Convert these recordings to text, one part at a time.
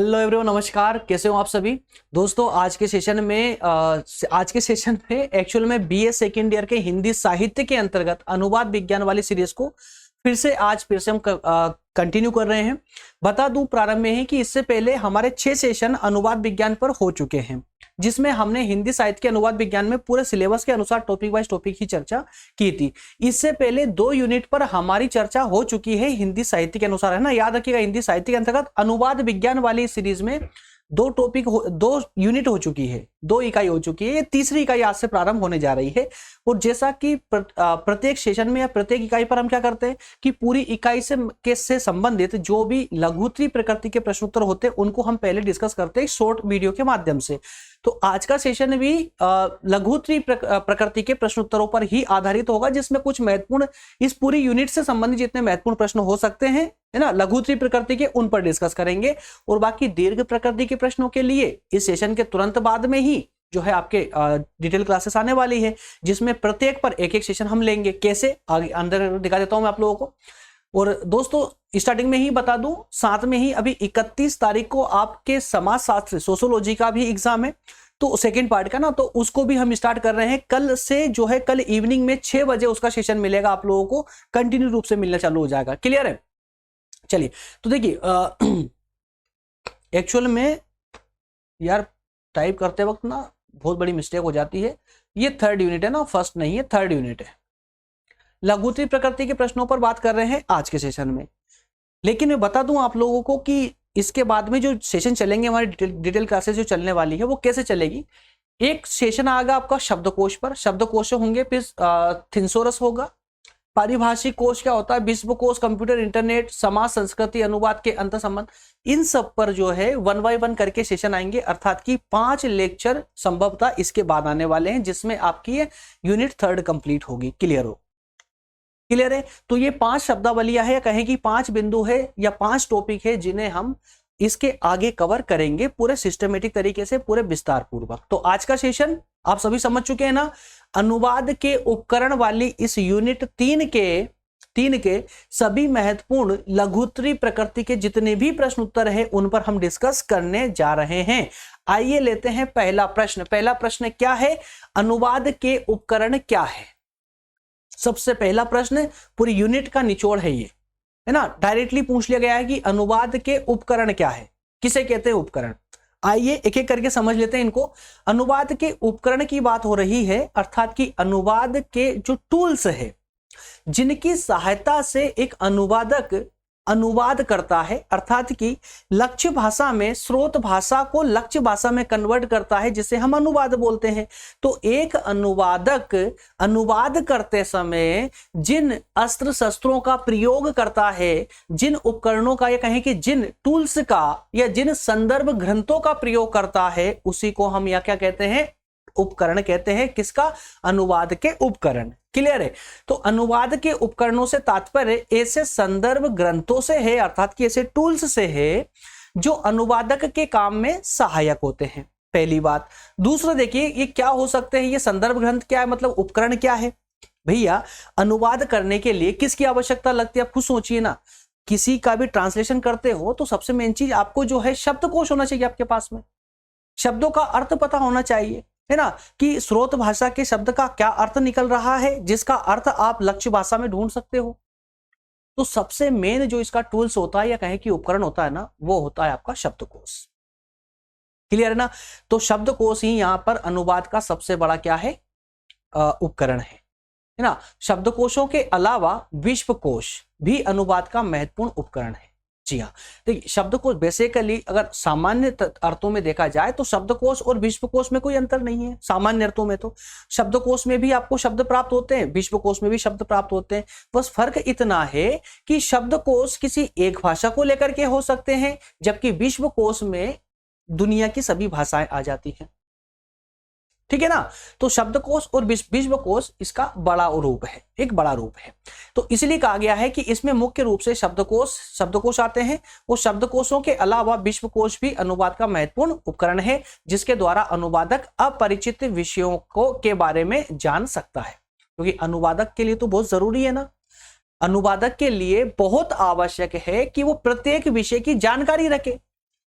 Hello everyone, नमस्कार। कैसे हो आप सभी दोस्तों। आज के सेशन में एक्चुअल में बीए सेकेंड ईयर के हिंदी साहित्य के अंतर्गत अनुवाद विज्ञान वाली सीरीज को फिर से हम कंटिन्यू कर रहे हैं। बता दूं प्रारंभ में ही कि इससे पहले हमारे 6 सेशन अनुवाद विज्ञान पर हो चुके हैं, जिसमें हमने हिंदी साहित्य के अनुवाद विज्ञान में पूरे सिलेबस के अनुसार टॉपिक वाइज टॉपिक की चर्चा की थी। इससे पहले 2 यूनिट पर हमारी चर्चा हो चुकी है हिंदी साहित्य के अनुसार, है ना। याद रखिएगा, हिंदी साहित्य के अंतर्गत अनुवाद विज्ञान वाली सीरीज में 2 यूनिट हो चुकी है, 2 इकाई हो चुकी है। ये तीसरी इकाई आज से प्रारंभ होने जा रही है। और जैसा कि प्रत्येक सेशन में या प्रत्येक इकाई पर हम क्या करते हैं कि पूरी इकाई से संबंधित जो भी लघुत्तरी प्रकृति के प्रश्नोत्तर होते हैं उनको हम पहले डिस्कस करते हैं शॉर्ट वीडियो के माध्यम से। तो आज का सेशन भी लघुत्तरी प्रकृति के प्रश्नोत्तरों पर ही आधारित होगा, जिसमें कुछ महत्वपूर्ण इस पूरी यूनिट से संबंधित जितने महत्वपूर्ण प्रश्न हो सकते हैं, है ना, लघुत्तरी प्रकृति के, उन पर डिस्कस करेंगे। और बाकी दीर्घ प्रकृति के प्रश्नों के लिए इस सेशन के तुरंत बाद में ही जो है आपके डिटेल क्लासेस आने वाली है, जिसमें प्रत्येक पर एक एक सेशन हम लेंगे। कैसे, आगे अंदर दिखा देता हूं मैं आप लोगों को। और दोस्तों स्टार्टिंग में ही बता दूं, साथ में ही अभी 31 तारीख को आपके समाजशास्त्र सोशियोलॉजी का भी एग्जाम है, तो सेकंड पार्ट का ना, तो उसको भी हम स्टार्ट कर रहे हैं कल से। जो है कल इवनिंग में 6 बजे उसका सेशन मिलेगा आप लोगों को, कंटिन्यू रूप से मिलना चालू हो जाएगा। क्लियर है। चलिए, तो देखिए एक्चुअल में यार टाइप करते वक्त ना बहुत बड़ी मिस्टेक हो जाती है। ये 3rd यूनिट है ना, फर्स्ट नहीं है, 3rd यूनिट है। लघुत्तरी प्रकृति के प्रश्नों पर बात कर रहे हैं आज के सेशन में। लेकिन मैं बता दूं आप लोगों को कि इसके बाद में जो सेशन चलेंगे, हमारी डिटेल क्लासेस जो चलने वाली है, वो कैसे चलेगी। एक सेशन आएगा आपका शब्दकोश पर, शब्दकोश होंगे, फिर थिसॉरस होगा। पारिभाषिक कोश क्या होता है, विश्वकोश, कंप्यूटर, इंटरनेट, समाज, संस्कृति, अनुवाद के अंतर संबंध, इन सब पर जो है 1 बाय 1 करके सेशन आएंगे। अर्थात कि 5 लेक्चर संभवतः इसके बाद आने वाले हैं, जिसमें आपकी ये यूनिट 3rd कंप्लीट होगी। क्लियर है। तो ये 5 शब्दावलियां है, या कहें कि 5 बिंदु है या 5 टॉपिक है, जिन्हें हम इसके आगे कवर करेंगे पूरे सिस्टमेटिक तरीके से, पूरे विस्तार पूर्वक। तो आज का सेशन आप सभी समझ चुके हैं ना। अनुवाद के उपकरण वाली इस यूनिट 3 के सभी महत्वपूर्ण लघुत्तरी प्रकृति के जितने भी प्रश्न उत्तर है, उन पर हम डिस्कस करने जा रहे हैं। आइए लेते हैं पहला प्रश्न। पहला प्रश्न क्या है, अनुवाद के उपकरण क्या है। सबसे पहला प्रश्न पूरी यूनिट का निचोड़ है ये, है ना। डायरेक्टली पूछ लिया गया है कि अनुवाद के उपकरण क्या है, किसे कहते हैं उपकरण। आइए एक एक करके समझ लेते हैं इनको। अनुवाद के उपकरण की बात हो रही है, अर्थात कि अनुवाद के जो टूल्स है, जिनकी सहायता से एक अनुवादक अनुवाद करता है, अर्थात कि लक्ष्य भाषा में स्रोत भाषा को लक्ष्य भाषा में कन्वर्ट करता है, जिसे हम अनुवाद बोलते हैं। तो एक अनुवादक अनुवाद करते समय जिन अस्त्र शस्त्रों का प्रयोग करता है, जिन उपकरणों का, या कहें कि जिन टूल्स का या जिन संदर्भ ग्रंथों का प्रयोग करता है, उसी को हम या क्या कहते हैं, उपकरण कहते हैं। किसका, अनुवाद के उपकरण। क्लियर है। तो अनुवाद के उपकरणों से तात्पर्य ऐसे संदर्भ ग्रंथों से है, अर्थात कि ऐसे टूल्स से है जो अनुवादक के काम में सहायक होते हैं। पहली बात। दूसरा देखिए, ये क्या हो सकते हैं, ये संदर्भ ग्रंथ क्या है, मतलब उपकरण क्या है। भैया अनुवाद करने के लिए किसकी आवश्यकता लगती है, आप खुद सोचिए ना। किसी का भी ट्रांसलेशन करते हो तो सबसे मेन चीज आपको जो है शब्दकोश होना चाहिए आपके पास में, शब्दों का अर्थ पता होना चाहिए, है ना, कि स्रोत भाषा के शब्द का क्या अर्थ निकल रहा है, जिसका अर्थ आप लक्ष्य भाषा में ढूंढ सकते हो। तो सबसे मेन जो इसका टूल्स होता है, या कहें कि उपकरण होता है ना, वो होता है आपका शब्दकोश। क्लियर है ना। तो शब्दकोश ही यहां पर अनुवाद का सबसे बड़ा क्या है, उपकरण है ना। शब्दकोशों के अलावा विश्वकोश भी अनुवाद का महत्वपूर्ण उपकरण है। जी हाँ, देखिए शब्दकोश बेसिकली अगर सामान्य अर्थों में देखा जाए तो शब्दकोश और विश्वकोश में कोई अंतर नहीं है। सामान्य अर्थों में तो शब्दकोश में भी आपको शब्द प्राप्त होते हैं, विश्वकोश में भी शब्द प्राप्त होते हैं। बस फर्क इतना है कि शब्दकोश किसी एक भाषा को लेकर के हो सकते हैं, जबकि विश्वकोश में दुनिया की सभी भाषाएं आ जाती हैं। ठीक है ना। तो शब्दकोश और विश्वकोश इसका बड़ा रूप है, एक बड़ा रूप है। तो इसलिए कहा गया है कि इसमें मुख्य रूप से शब्दकोश आते हैं, और शब्दकोशों के अलावा विश्वकोश भी अनुवाद का महत्वपूर्ण उपकरण है, जिसके द्वारा अनुवादक अपरिचित विषयों को के बारे में जान सकता है। क्योंकि अनुवादक के लिए तो बहुत जरूरी है ना, अनुवादक के लिए बहुत आवश्यक है कि वो प्रत्येक विषय की जानकारी रखे।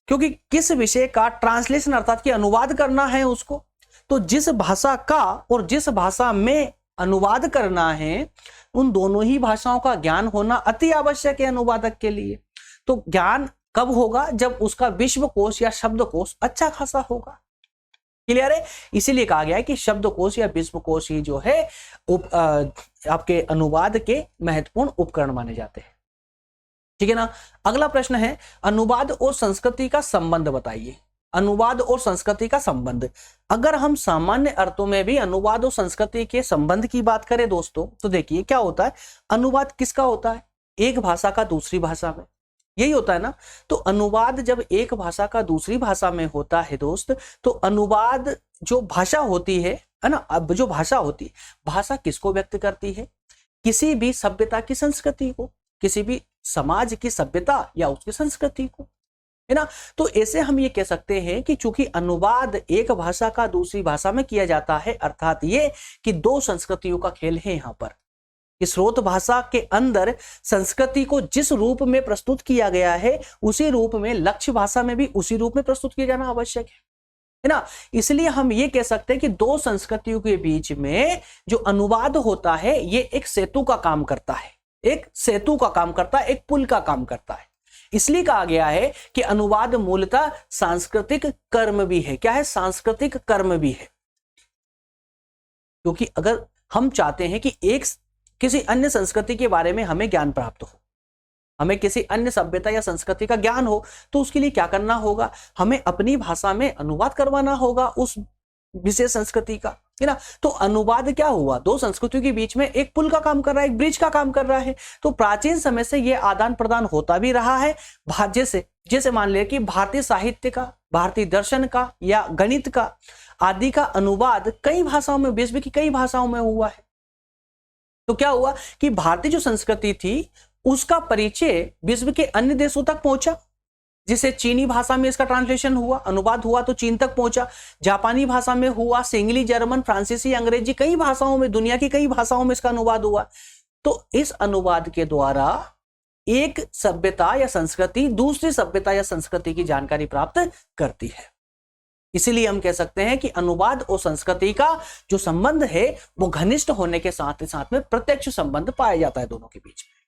क्योंकि किस विषय का ट्रांसलेशन अर्थात कि अनुवाद करना है उसको, तो जिस भाषा का और जिस भाषा में अनुवाद करना है उन दोनों ही भाषाओं का ज्ञान होना अति आवश्यक है अनुवादक के लिए। तो ज्ञान कब होगा? जब उसका विश्वकोश या शब्दकोश अच्छा खासा होगा। क्लियर है? इसीलिए कहा गया है कि शब्दकोश या विश्वकोश ही जो है आपके अनुवाद के महत्वपूर्ण उपकरण माने जाते हैं। ठीक है ना। अगला प्रश्न है अनुवाद और संस्कृति का संबंध बताइए। अनुवाद और संस्कृति का संबंध, अगर हम सामान्य अर्थों में भी अनुवाद और संस्कृति के संबंध की बात करें दोस्तों, तो देखिए क्या होता है। अनुवाद किसका होता है? एक भाषा का दूसरी भाषा में, यही होता है ना। तो अनुवाद जब एक भाषा का दूसरी भाषा में होता है दोस्त, तो अनुवाद जो भाषा होती है ना, अब जो भाषा होती है, भाषा किसको व्यक्त करती है? किसी भी सभ्यता की संस्कृति को, किसी भी समाज की सभ्यता या उसकी संस्कृति को, है ना। तो ऐसे हम ये कह सकते हैं कि चूंकि अनुवाद एक भाषा का दूसरी भाषा में किया जाता है, अर्थात ये कि दो संस्कृतियों का खेल है यहाँ पर। कि स्रोत भाषा के अंदर संस्कृति को जिस रूप में प्रस्तुत किया गया है उसी रूप में लक्ष्य भाषा में भी उसी रूप में प्रस्तुत किया जाना आवश्यक है ना। इसलिए हम ये कह सकते हैं कि दो संस्कृतियों के बीच में जो अनुवाद होता है ये एक सेतु का काम करता है, एक सेतु का काम करता है, एक पुल का काम करता है। इसलिए कहा गया है कि अनुवाद मूलतः सांस्कृतिक कर्म भी है। क्या है? सांस्कृतिक कर्म भी है। क्योंकि अगर हम चाहते हैं कि किसी अन्य संस्कृति के बारे में हमें ज्ञान प्राप्त हो, हमें किसी अन्य सभ्यता या संस्कृति का ज्ञान हो, तो उसके लिए क्या करना होगा? हमें अपनी भाषा में अनुवाद करवाना होगा उस विशेष संस्कृति का, है ना। तो अनुवाद क्या हुआ? दो संस्कृतियों के बीच में एक पुल का काम कर रहा है, एक ब्रिज का काम कर रहा है। तो प्राचीन समय से यह आदान प्रदान होता भी रहा है। जैसे मान ले कि भारतीय साहित्य का, भारतीय दर्शन का या गणित का आदि का अनुवाद कई भाषाओं में, विश्व की कई भाषाओं में हुआ है। तो क्या हुआ कि भारतीय जो संस्कृति थी उसका परिचय विश्व के अन्य देशों तक पहुंचा। जिसे चीनी भाषा में इसका ट्रांसलेशन हुआ, अनुवाद हुआ तो चीन तक पहुंचा। जापानी भाषा में हुआ, सिंगली, जर्मन, फ्रांसीसी, अंग्रेजी, कई भाषाओं में, दुनिया की कई भाषाओं में इसका अनुवाद हुआ। तो इस अनुवाद के द्वारा एक सभ्यता या संस्कृति दूसरी सभ्यता या संस्कृति की जानकारी प्राप्त करती है। इसीलिए हम कह सकते हैं कि अनुवाद और संस्कृति का जो संबंध है वो घनिष्ठ होने के साथ ही साथ में प्रत्यक्ष संबंध पाया जाता है दोनों के बीच में।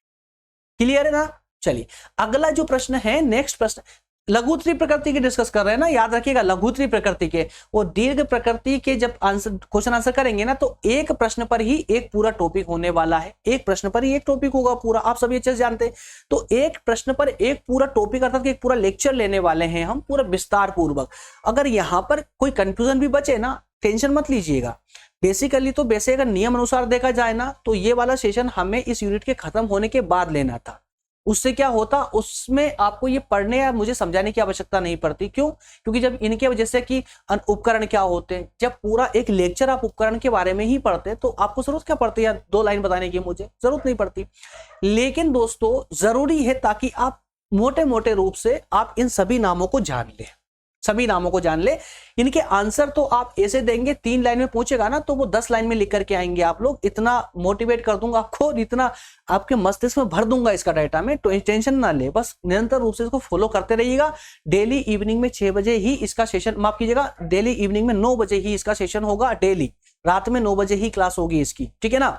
क्लियर है ना। चलिए अगला जो प्रश्न है, नेक्स्ट प्रश्न, लघुत्तरी प्रकृति के डिस्कस कर रहे हैं ना, याद रखिएगा लघुत्तरी प्रकृति के और दीर्घ प्रकृति के जब क्वेश्चन आंसर करेंगे ना, तो एक प्रश्न पर ही एक पूरा टॉपिक होने वाला है। एक प्रश्न पर ही एक टॉपिक होगा पूरा, आप सभी अच्छे से जानते हैं। तो एक प्रश्न पर एक पूरा टॉपिक अर्थात एक पूरा लेक्चर लेने वाले हैं हम, पूरा विस्तार पूर्वक। अगर यहाँ पर कोई कंफ्यूजन भी बचे ना, टेंशन मत लीजिएगा। बेसिकली तो वैसे अगर नियम अनुसार देखा जाए ना, तो ये वाला सेशन हमें इस यूनिट के खत्म होने के बाद लेना था। उससे क्या होता, उसमें आपको ये पढ़ने या मुझे समझाने की आवश्यकता नहीं पड़ती। क्यों? क्योंकि जब इनके वजह से कि उपकरण क्या होते हैं, जब पूरा एक लेक्चर आप उपकरण के बारे में ही पढ़ते हैं तो आपको जरूरत क्या पड़ती है? 2 लाइन बताने की मुझे जरूरत नहीं पड़ती। लेकिन दोस्तों जरूरी है ताकि आप मोटे मोटे रूप से आप इन सभी नामों को जान लें, सभी नामों को जान ले। इनके आंसर तो आप ऐसे देंगे, 3 लाइन में पूछेगा ना तो वो 10 लाइन में लिख करके आएंगे आप लोग। इतना मोटिवेट कर दूंगा आपको, इतना आपके मस्तिष्क में भर दूंगा इसका डाटा में, तो टेंशन ना ले, बस निरंतर रूप से इसको फॉलो करते रहिएगा। डेली इवनिंग में 6 बजे ही इसका सेशन, माफ कीजिएगा, डेली इवनिंग में 9 बजे ही इसका सेशन होगा। डेली रात में 9 बजे ही क्लास होगी इसकी, ठीक है ना।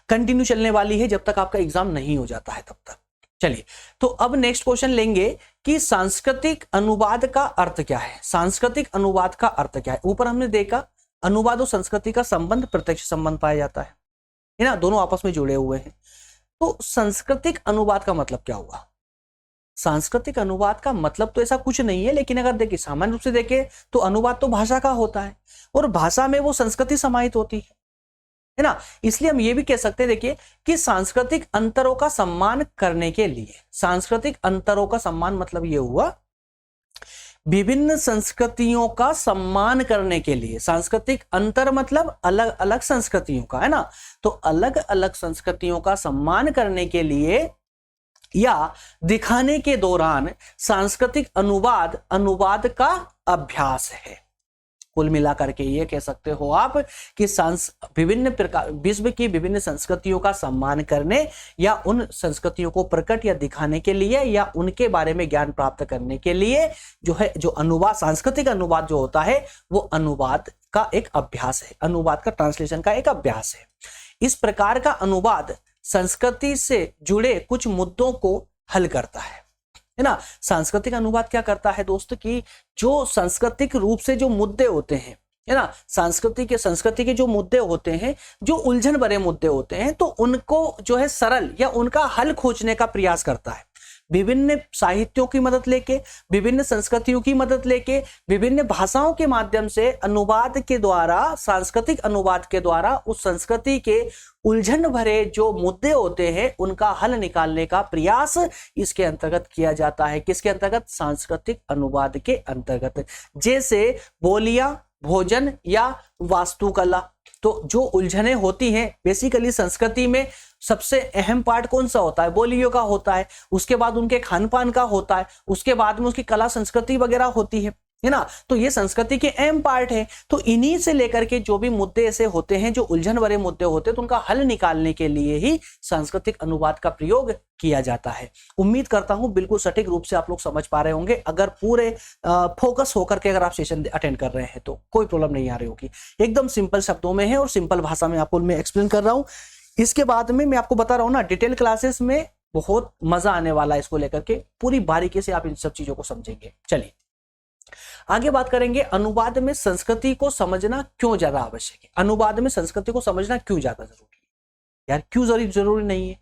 कंटिन्यू चलने वाली है जब तक आपका एग्जाम नहीं हो जाता है तब तक। चलिए तो अब नेक्स्ट क्वेश्चन लेंगे कि सांस्कृतिक अनुवाद का अर्थ क्या है। सांस्कृतिक अनुवाद का अर्थ क्या है? ऊपर हमने देखा अनुवाद और संस्कृति का संबंध प्रत्यक्ष संबंध पाया जाता है ना, दोनों आपस में जुड़े हुए हैं। तो सांस्कृतिक अनुवाद का मतलब क्या हुआ? सांस्कृतिक अनुवाद का मतलब तो ऐसा कुछ नहीं है, लेकिन अगर देखिए सामान्य रूप से देखें तो अनुवाद तो भाषा का होता है और भाषा में वो संस्कृति समाहित होती है ना। इसलिए हम ये भी कह सकते हैं देखिए कि सांस्कृतिक अंतरों का सम्मान करने के लिए, सांस्कृतिक अंतरों का सम्मान मतलब ये हुआ विभिन्न संस्कृतियों का सम्मान करने के लिए। सांस्कृतिक अंतर मतलब अलग अलग संस्कृतियों का, है ना। तो अलग अलग संस्कृतियों का सम्मान करने के लिए या दिखाने के दौरान सांस्कृतिक अनुवाद अनुवाद का अभ्यास है। कुल मिलाकर के ये कह सकते हो आप कि विभिन्न प्रकार विश्व की विभिन्न संस्कृतियों का सम्मान करने या उन संस्कृतियों को प्रकट या दिखाने के लिए या उनके बारे में ज्ञान प्राप्त करने के लिए जो है, जो अनुवाद, सांस्कृतिक अनुवाद जो होता है वो अनुवाद का एक अभ्यास है, अनुवाद का, ट्रांसलेशन का एक अभ्यास है। इस प्रकार का अनुवाद संस्कृति से जुड़े कुछ मुद्दों को हल करता है ना। सांस्कृतिक अनुवाद क्या करता है दोस्तों कि जो सांस्कृतिक रूप से जो मुद्दे होते हैं, है ना, संस्कृति के जो मुद्दे होते हैं, जो उलझन भरे मुद्दे होते हैं, तो उनको जो है सरल या उनका हल खोजने का प्रयास करता है। विभिन्न साहित्यों की मदद लेके, विभिन्न संस्कृतियों की मदद लेके, विभिन्न भाषाओं के माध्यम से अनुवाद के द्वारा, सांस्कृतिक अनुवाद के द्वारा उस संस्कृति के उलझन भरे जो मुद्दे होते हैं उनका हल निकालने का प्रयास इसके अंतर्गत किया जाता है। किसके अंतर्गत? सांस्कृतिक अनुवाद के अंतर्गत। जैसे बोलियां, भोजन या वास्तुकला। तो जो उलझने होती हैं बेसिकली संस्कृति में सबसे अहम पार्ट कौन सा होता है? बोलियों का होता है, उसके बाद उनके खान पान का होता है, उसके बाद में उसकी कला संस्कृति वगैरह होती है ना। तो ये संस्कृति के अहम पार्ट है। तो इन्हीं से लेकर के जो भी मुद्दे ऐसे होते हैं जो उलझन भरे मुद्दे होते हैं, तो उनका हल निकालने के लिए ही सांस्कृतिक अनुवाद का प्रयोग किया जाता है। उम्मीद करता हूं बिल्कुल सटीक रूप से आप लोग समझ पा रहे होंगे। अगर पूरे फोकस होकर के अगर आप सेशन अटेंड कर रहे हैं तो कोई प्रॉब्लम नहीं आ रही होगी। एकदम सिंपल शब्दों में है और सिंपल भाषा में आपको मैं एक्सप्लेन कर रहा हूं। इसके बाद में मैं आपको बता रहा हूं ना, डिटेल क्लासेस में बहुत मजा आने वाला है। इसको लेकर के पूरी बारीकी से आप इन सब चीजों को समझेंगे। चलिए आगे बात करेंगे, अनुवाद में संस्कृति को समझना क्यों ज्यादा आवश्यक है। अनुवाद में संस्कृति को समझना क्यों ज्यादा जरूरी है? यार क्यों जरूरी नहीं है?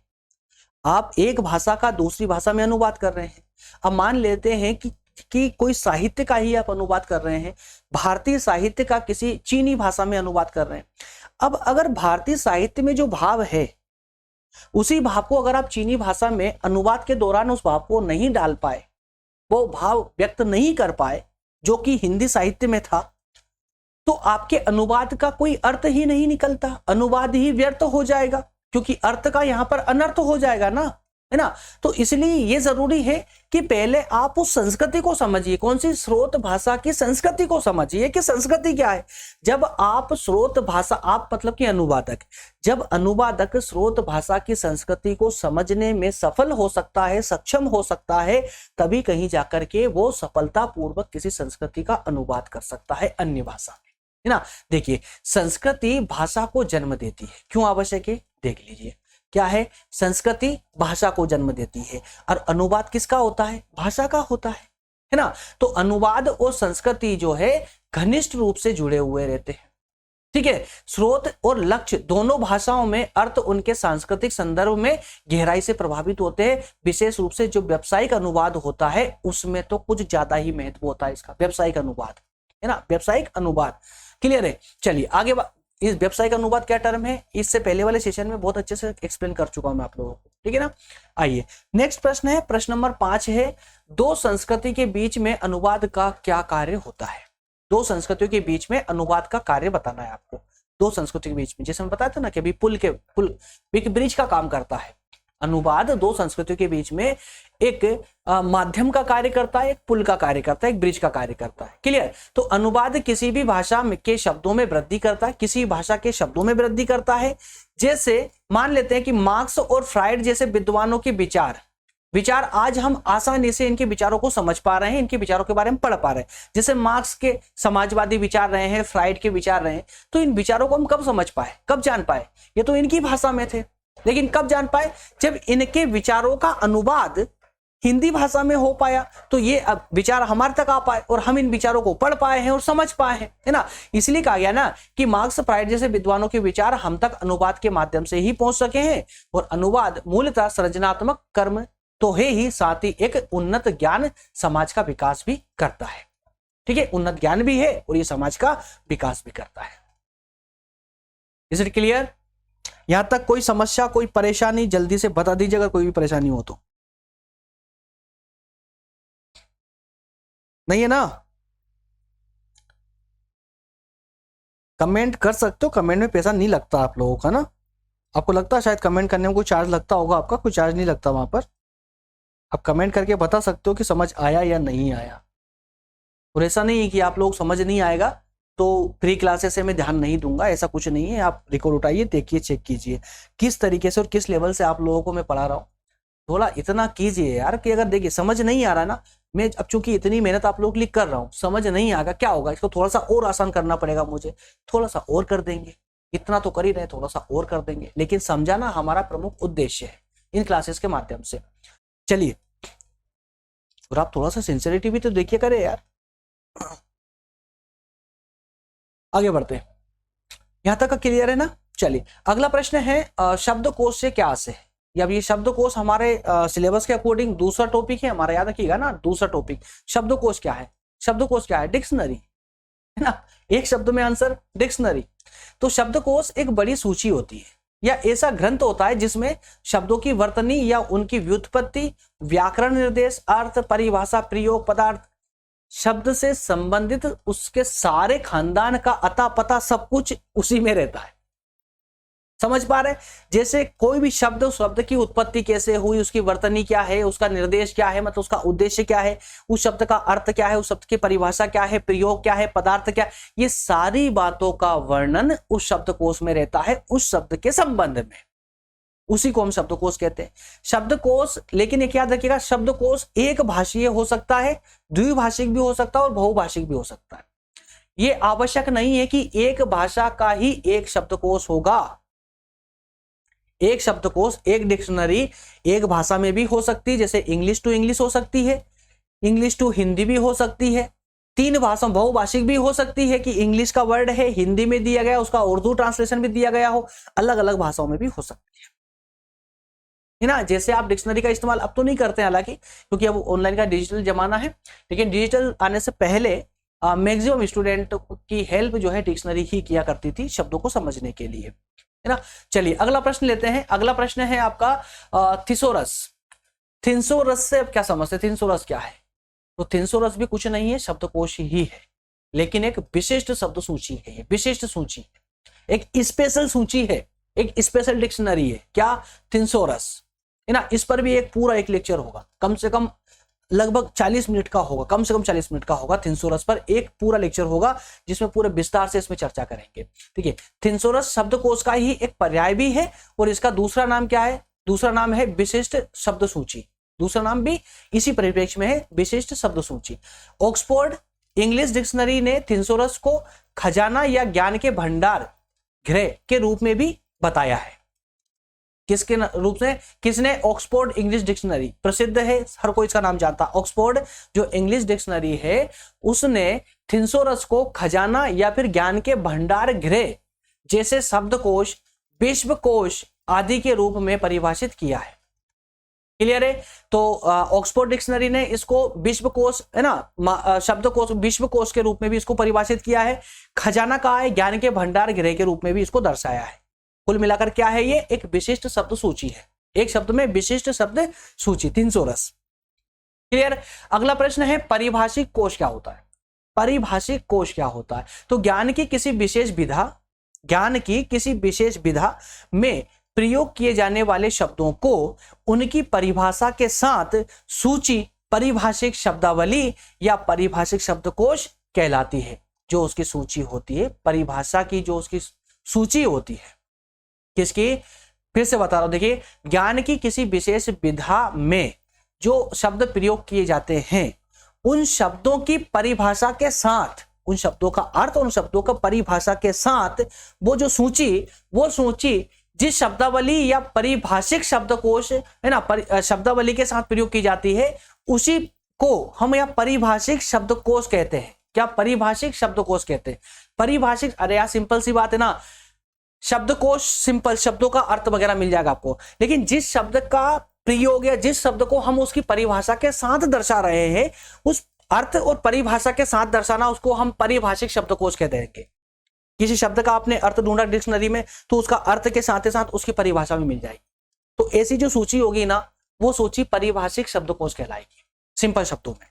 आप एक भाषा का दूसरी भाषा में अनुवाद कर रहे हैं। अब मान लेते हैं कि कोई साहित्य का ही आप अनुवाद कर रहे हैं, भारतीय साहित्य का किसी चीनी भाषा में अनुवाद कर रहे हैं। अब अगर भारतीय साहित्य में जो भाव है, उसी भाव को अगर आप चीनी भाषा में अनुवाद के दौरान उस भाव को नहीं डाल पाए, वो भाव व्यक्त नहीं कर पाए जो कि हिंदी साहित्य में था, तो आपके अनुवाद का कोई अर्थ ही नहीं निकलता। अनुवाद ही व्यर्थ हो जाएगा, क्योंकि अर्थ का यहां पर अनर्थ हो जाएगा ना, है ना। तो इसलिए ये जरूरी है कि पहले आप उस संस्कृति को समझिए। कौन सी? स्रोत भाषा की संस्कृति को समझिए कि संस्कृति क्या है। जब आप स्रोत भाषा, आप मतलब कि अनुवादक, जब अनुवादक स्रोत भाषा की संस्कृति को समझने में सफल हो सकता है, सक्षम हो सकता है, तभी कहीं जाकर के वो सफलतापूर्वक किसी संस्कृति का अनुवाद कर सकता है अन्य भाषा में, है ना। देखिए, संस्कृति भाषा को जन्म देती है। क्यों आवश्यक है? देख लीजिए क्या है। संस्कृति भाषा को जन्म देती है और अनुवाद किसका होता है? भाषा का होता है ना। तो अनुवाद और संस्कृति जो है घनिष्ठ रूप से जुड़े हुए रहते हैं, ठीक है। स्रोत और लक्ष्य दोनों भाषाओं में अर्थ उनके सांस्कृतिक संदर्भ में गहराई से प्रभावित होते हैं। विशेष रूप से जो व्यावसायिक अनुवाद होता है उसमें तो कुछ ज्यादा ही महत्व होता है इसका, व्यावसायिक अनुवाद, है ना। व्यावसायिक अनुवाद क्लियर है। चलिए आगे इस व्यावसायिक अनुवाद क्या टर्म है, इससे पहले वाले सेशन में बहुत अच्छे से एक्सप्लेन कर चुका हूं मैं आप लोगों को, ठीक है ना। आइए नेक्स्ट प्रश्न है, प्रश्न नंबर 5 है, दो संस्कृति के बीच में अनुवाद का क्या कार्य होता है। दो संस्कृतियों के बीच में अनुवाद का कार्य बताना है आपको। दो संस्कृति के बीच में, जैसे हम बताया था ना कि अभी पुल ब्रिज का काम करता है। अनुवाद दो संस्कृतियों के बीच में एक माध्यम का कार्य करता है, एक पुल का कार्य करता है, एक ब्रिज का कार्य करता है। क्लियर। तो अनुवाद किसी भी भाषा के शब्दों में वृद्धि करता है, किसी भाषा के शब्दों में वृद्धि करता है। जैसे मान लेते हैं कि मार्क्स और फ्राइड जैसे विद्वानों के विचार आज हम आसानी से इनके विचारों को समझ पा रहे हैं, इनके विचारों के बारे में पढ़ पा रहे हैं। जैसे मार्क्स के समाजवादी विचार रहे हैं, फ्राइड के विचार रहे हैं, तो इन विचारों को हम कब समझ पाए, कब जान पाए? ये तो इनकी भाषा में थे, लेकिन कब जान पाए? जब इनके विचारों का अनुवाद हिंदी भाषा में हो पाया, तो ये अब विचार हमारे तक आ पाए और हम इन विचारों को पढ़ पाए हैं और समझ पाए हैं, है ना। इसलिए कहा गया ना कि मार्क्स फ्राइड जैसे विद्वानों के विचार हम तक अनुवाद के माध्यम से ही पहुंच सके हैं। और अनुवाद मूलतः सृजनात्मक कर्म तो है ही, साथ ही एक उन्नत ज्ञान समाज का विकास भी करता है, ठीक है। उन्नत ज्ञान भी है और ये समाज का विकास भी करता है। Is it clear? यहां तक कोई समस्या, कोई परेशानी जल्दी से बता दीजिए अगर कोई भी परेशानी हो तो। नहीं है ना? कमेंट कर सकते हो, कमेंट में पैसा नहीं लगता आप लोगों का ना। आपको लगता है शायद कमेंट करने में कोई चार्ज लगता होगा, आपका कोई चार्ज नहीं लगता वहां पर। आप कमेंट करके बता सकते हो कि समझ आया या नहीं आया। और ऐसा नहीं है कि आप लोग समझ नहीं आएगा तो प्री क्लासेस से मैं ध्यान नहीं दूंगा, ऐसा कुछ नहीं है। आप रिकॉर्ड उठाइए, देखिए, चेक कीजिए किस तरीके से और किस लेवल से आप लोगों को मैं पढ़ा रहा हूँ। थोड़ा इतना कीजिए यार कि अगर देखिए समझ नहीं आ रहा ना, मैं अब चूंकि इतनी मेहनत आप लोगों के लिए कर रहा हूँ, समझ नहीं आएगा क्या होगा, इसको थोड़ा सा और आसान करना पड़ेगा मुझे, थोड़ा सा और कर देंगे, इतना तो कर ही रहे, थोड़ा सा और कर देंगे, लेकिन समझाना हमारा प्रमुख उद्देश्य है इन क्लासेस के माध्यम से। चलिए, और आप थोड़ा सा सिंसियरिटी भी तो देखिए करे यार। आगे बढ़ते हैं, यहां तक का क्लियर है ना। चलिए, अगला प्रश्न है शब्दकोश से क्या आशय है। अब ये शब्दकोश हमारे सिलेबस के अकॉर्डिंग दूसरा टॉपिक है हमारा, याद रखिएगा ना, दूसरा टॉपिक। शब्दकोश क्या है? शब्दकोश क्या है? डिक्शनरी, है ना। एक शब्द में आंसर डिक्शनरी। तो शब्दकोश एक बड़ी सूची होती है या ऐसा ग्रंथ होता है जिसमें शब्दों की वर्तनी या उनकी व्युत्पत्ति, व्याकरण निर्देश, अर्थ, परिभाषा, प्रयोग, पदार्थ, शब्द से संबंधित उसके सारे खानदान का अता पता सब कुछ उसी में रहता है। समझ पा रहे? जैसे कोई भी शब्द, उस शब्द की उत्पत्ति कैसे हुई, उसकी वर्तनी क्या है, उसका निर्देश क्या है, मतलब उसका उद्देश्य क्या है, उस शब्द का अर्थ क्या है, उस शब्द की परिभाषा क्या है, प्रयोग क्या है, पदार्थ क्या है, ये सारी बातों का वर्णन उस शब्दकोश में रहता है, उस शब्द के संबंध में। उसी को हम शब्दकोश कहते हैं। शब्दकोश, लेकिन एक याद रखिएगा, शब्दकोश एक भाषीय हो सकता है, द्विभाषिक भी हो सकता है और बहुभाषिक भी हो सकता है। ये आवश्यक नहीं है कि एक भाषा का ही एक शब्दकोश होगा। एक शब्दकोश, एक डिक्शनरी एक भाषा में भी हो सकती है, जैसे इंग्लिश टू इंग्लिश हो सकती है, इंग्लिश टू हिंदी भी हो सकती है, तीन भाषा बहुभाषिक भी हो सकती है कि इंग्लिश का वर्ड है, हिंदी में दिया गया, उसका उर्दू ट्रांसलेशन भी दिया गया हो, अलग अलग भाषाओं में भी हो सकती है ना। जैसे आप डिक्शनरी का इस्तेमाल अब तो नहीं करते हैं हालांकि, क्योंकि अब ऑनलाइन का डिजिटल जमाना है, लेकिन डिजिटल आने से पहले मैक्सिमम स्टूडेंट की हेल्प जो है डिक्शनरी ही किया करती थी शब्दों को समझने के लिए, है ना। चलिए, अगला प्रश्न लेते हैं। अगला प्रश्न है आपका थिसोरस। थिसोरस से अब क्या समझते हैं? थिसोरस क्या है? तो थिसोरस भी कुछ नहीं है, शब्दकोश ही है, लेकिन एक विशिष्ट शब्द सूची है, विशिष्ट सूची, एक स्पेशल सूची है, एक स्पेशल डिक्शनरी है। क्या? थिसोरस, है ना। इस पर भी एक पूरा एक लेक्चर होगा, कम से कम लगभग 40 मिनट का होगा, कम से कम 40 मिनट का होगा। थिसोरस पर एक पूरा लेक्चर होगा जिसमें पूरे विस्तार से इसमें चर्चा करेंगे, ठीक है। थिसोरस शब्दकोश का ही एक पर्याय भी है और इसका दूसरा नाम क्या है? दूसरा नाम है विशिष्ट शब्द सूची। दूसरा नाम भी इसी परिप्रेक्ष्य में है, विशिष्ट शब्द सूची। ऑक्सफोर्ड इंग्लिश डिक्शनरी ने थिसोरस को खजाना या ज्ञान के भंडार गृह के रूप में भी बताया है। किसके रूप से? किसने? ऑक्सफोर्ड इंग्लिश डिक्शनरी, प्रसिद्ध है, हर कोई इसका नाम जानता है। ऑक्सफोर्ड जो इंग्लिश डिक्शनरी है उसने थिसोरस को खजाना या फिर ज्ञान के भंडार गृह जैसे शब्दकोश, विश्वकोश आदि के रूप में परिभाषित किया है। क्लियर है? तो ऑक्सफोर्ड डिक्शनरी ने इसको विश्वकोश, है ना, शब्दकोश, विश्वकोश के रूप में भी इसको परिभाषित किया है। खजाना कहा है, ज्ञान के भंडार गृह के रूप में भी इसको दर्शाया है। कुल मिलाकर क्या है? ये एक विशिष्ट शब्द सूची है, एक शब्द में विशिष्ट शब्द सूची, थिसोरस। क्लियर? अगला प्रश्न है परिभाषिक कोश क्या होता है? परिभाषिक कोश क्या होता है? तो ज्ञान की किसी विशेष विधा, ज्ञान की किसी विशेष विधा में प्रयोग किए जाने वाले शब्दों को उनकी परिभाषा के साथ सूची परिभाषिक शब्दावली या परिभाषिक शब्दकोश कहलाती है। जो उसकी सूची होती है, परिभाषा की जो उसकी सूची होती है, किसकी? फिर से बता रहा हूं, देखिए, ज्ञान की किसी विशेष विधा में जो शब्द प्रयोग किए जाते हैं उन शब्दों की परिभाषा के साथ, उन शब्दों का अर्थ, उन शब्दों का परिभाषा के साथ वो जो सूची, वो सूची जिस शब्दावली या परिभाषिक शब्दकोश, है ना, शब्दावली के साथ प्रयोग की जाती है उसी को हम यहाँ परिभाषिक शब्दकोश कहते हैं। क्या? परिभाषिक शब्दकोश कहते हैं। परिभाषिक, अरे यार सिंपल सी बात है ना, शब्दकोश सिंपल, शब्दों का अर्थ वगैरह मिल जाएगा आपको, लेकिन जिस शब्द का प्रयोग या जिस शब्द को हम उसकी परिभाषा के साथ दर्शा रहे हैं, उस अर्थ और परिभाषा के साथ दर्शाना, उसको हम परिभाषिक शब्दकोश कहते हैं। किसी शब्द का आपने अर्थ ढूंढा डिक्शनरी में तो उसका अर्थ के साथ ही साथ उसकी परिभाषा भी मिल जाएगी। तो ऐसी जो सूची होगी ना, वो सूची परिभाषिक शब्दकोश कहलाएगी, सिंपल शब्दों में।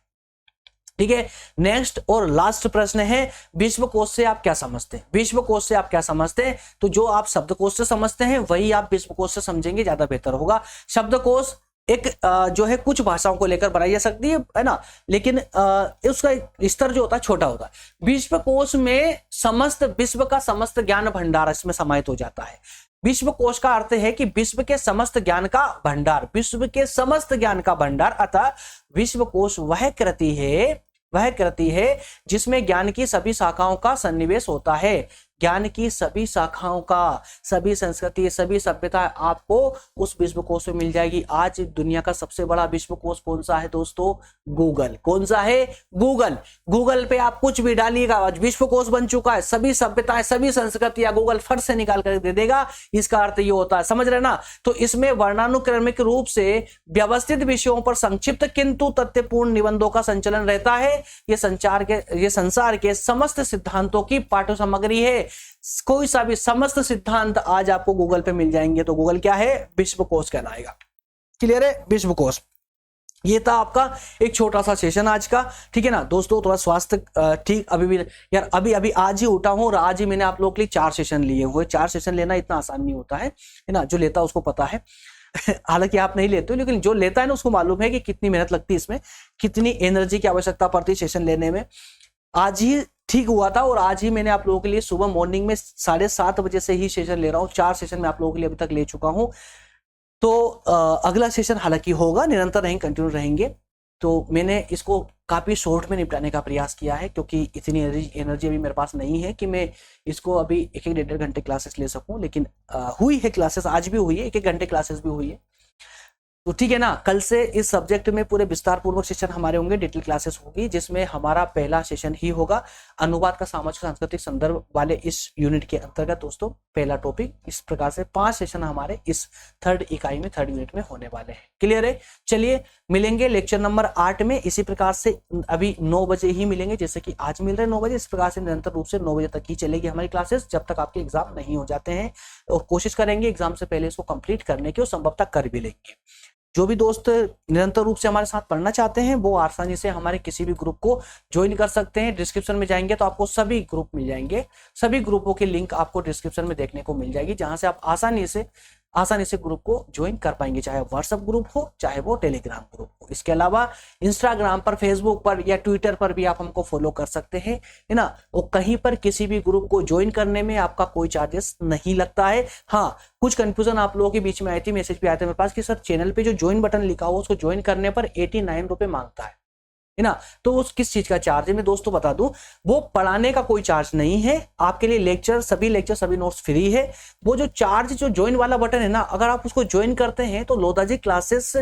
ठीक है, नेक्स्ट और लास्ट प्रश्न है विश्वकोश से आप क्या समझते हैं? विश्वकोश से आप क्या समझते हैं? तो जो आप शब्दकोश से समझते हैं वही आप विश्वकोश से समझेंगे, ज्यादा बेहतर होगा। शब्दकोश एक जो है कुछ भाषाओं को लेकर बनाई जा सकती है ना, लेकिन उसका स्तर जो होता है छोटा होता है। विश्वकोश में समस्त विश्व का समस्त ज्ञान भंडार इसमें समाहित हो जाता है। विश्वकोश का अर्थ है कि विश्व के समस्त ज्ञान का भंडार, विश्व के समस्त ज्ञान का भंडार। अतः विश्वकोश वह कृति है जिसमें ज्ञान की सभी शाखाओं का सन्निवेश होता है। ज्ञान की सभी शाखाओं का, सभी संस्कृति, सभी सभ्यता आपको उस विश्वकोश में मिल जाएगी। आज दुनिया का सबसे बड़ा विश्वकोश कौन सा है दोस्तों? गूगल। कौन सा है? गूगल। गूगल पे आप कुछ भी डालिएगा, आज विश्वकोश बन चुका है। सभी सभ्यताएं, सभी संस्कृतियां गूगल फट से निकाल कर दे देगा। इसका अर्थ ये होता है, समझ रहे ना? तो इसमें वर्णानुक्रमिक रूप से व्यवस्थित विषयों पर संक्षिप्त किंतु तथ्यपूर्ण निबंधों का संचलन रहता है। ये संसार के समस्त सिद्धांतों की पाठ्य सामग्री है। कोई सा भी समस्त सिद्धांत आज आपको गूगल पे मिल जाएंगे। तो गूगल क्या है? विश्वकोश कहलाएगा। क्लियर है? विश्वकोश। ये था आपका एक छोटा सा सेशन आज का, ठीक है ना दोस्तों। थोड़ा स्वास्थ्य ठीक अभी भी यार, अभी आज ही उठा हूं और आज ही मैंने आप लोगों के लिए 4 सेशन लिए हुए। 4 सेशन लेना इतना आसान नहीं होता है ना, जो लेता है उसको पता है। हालांकि आप नहीं लेते हो, लेकिन जो लेता है ना उसको मालूम है कि कितनी मेहनत लगती है, इसमें कितनी एनर्जी की आवश्यकता पड़ती है सेशन लेने में। आज ही ठीक हुआ था और आज ही मैंने आप लोगों के लिए सुबह मॉर्निंग में 7:30 बजे से ही सेशन ले रहा हूँ। 4 सेशन मैं आप लोगों के लिए अभी तक ले चुका हूँ। तो अगला सेशन हालांकि होगा, निरंतर रहेंगे, कंटिन्यू रहेंगे। तो मैंने इसको काफी शॉर्ट में निपटाने का प्रयास किया है, क्योंकि इतनी एनर्जी अभी मेरे पास नहीं है कि मैं इसको अभी 1-1 घंटे क्लासेस ले सकूं। लेकिन हुई है क्लासेस, आज भी हुई है, 1-1 घंटे क्लासेस भी हुई है। तो ठीक है ना, कल से इस सब्जेक्ट में पूरे विस्तार पूर्वक सेशन हमारे होंगे, डिटेल क्लासेस होगी, जिसमें हमारा पहला सेशन ही होगा अनुवाद का सामाजिक सांस्कृतिक संदर्भ वाले इस यूनिट के अंतर्गत। दोस्तों पहला टॉपिक इस प्रकार से 5 सेशन हमारे इस 3rd इकाई में, 3rd यूनिट में होने वाले हैं। क्लियर है? चलिए मिलेंगे लेक्चर नंबर 8 में। इसी प्रकार से अभी 9 बजे ही मिलेंगे, जैसे कि आज मिल रहे हैं 9 बजे। इस प्रकार से निरंतर रूप से 9 बजे तक ही चलेगी हमारी क्लासेस, जब तक आपके एग्जाम नहीं हो जाते हैं। और कोशिश करेंगे एग्जाम से पहले इसको कंप्लीट करने की, और संभवतः कर भी लेंगे। जो भी दोस्त निरंतर रूप से हमारे साथ पढ़ना चाहते हैं वो आसानी से हमारे किसी भी ग्रुप को ज्वाइन कर सकते हैं। डिस्क्रिप्शन में जाएंगे तो आपको सभी ग्रुप मिल जाएंगे। सभी ग्रुपों की लिंक आपको डिस्क्रिप्शन में देखने को मिल जाएगी, जहां से आप आसानी से ग्रुप को ज्वाइन कर पाएंगे, चाहे व्हाट्सएप ग्रुप हो, चाहे वो टेलीग्राम ग्रुप हो। इसके अलावा इंस्टाग्राम पर, फेसबुक पर या ट्विटर पर भी आप हमको फॉलो कर सकते हैं, है ना। और कहीं पर किसी भी ग्रुप को ज्वाइन करने में आपका कोई चार्जेस नहीं लगता है। हाँ, कुछ कंफ्यूजन आप लोगों के बीच में आई थी, मैसेज भी आया था मेरे पास कि सर चैनल पे जो ज्वाइन बटन लिखा हुआ उसको ज्वाइन करने पर 89 रुपए मांगता है ना। तो उस किस चीज का चार्ज है मैं दोस्तों बता दूं, वो पढ़ाने का कोई चार्ज नहीं है। आपके लिए सभी लेक्चर सभी नोट्स फ्री है। वो जो चार्ज, जो ज्वाइन वाला बटन है ना, अगर आप उसको ज्वाइन करते हैं तो लोधाजी क्लासेस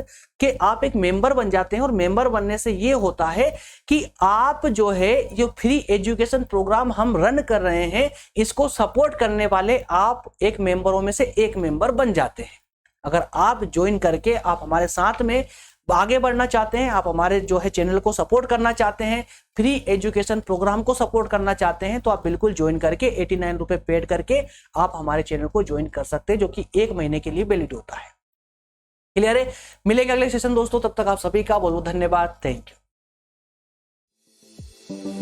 के आप एक मेंबर बन जाते हैं। और मेंबर बनने से ये होता है कि आप जो है ये फ्री एजुकेशन प्रोग्राम हम रन कर रहे हैं, इसको सपोर्ट करने वाले आप एक मेंबरों में से एक मेंबर बन जाते हैं। अगर आप ज्वाइन करके आप हमारे साथ में आगे बढ़ना चाहते हैं, आप हमारे जो है चैनल को सपोर्ट करना चाहते हैं, फ्री एजुकेशन प्रोग्राम को सपोर्ट करना चाहते हैं, तो आप बिल्कुल ज्वाइन करके 89 रुपए पेड करके आप हमारे चैनल को ज्वाइन कर सकते हैं, जो कि 1 महीने के लिए वैलिड होता है। क्लियर है? मिलेंगे अगले सेशन दोस्तों, तब तक आप सभी का बहुत बहुत धन्यवाद। Thank you.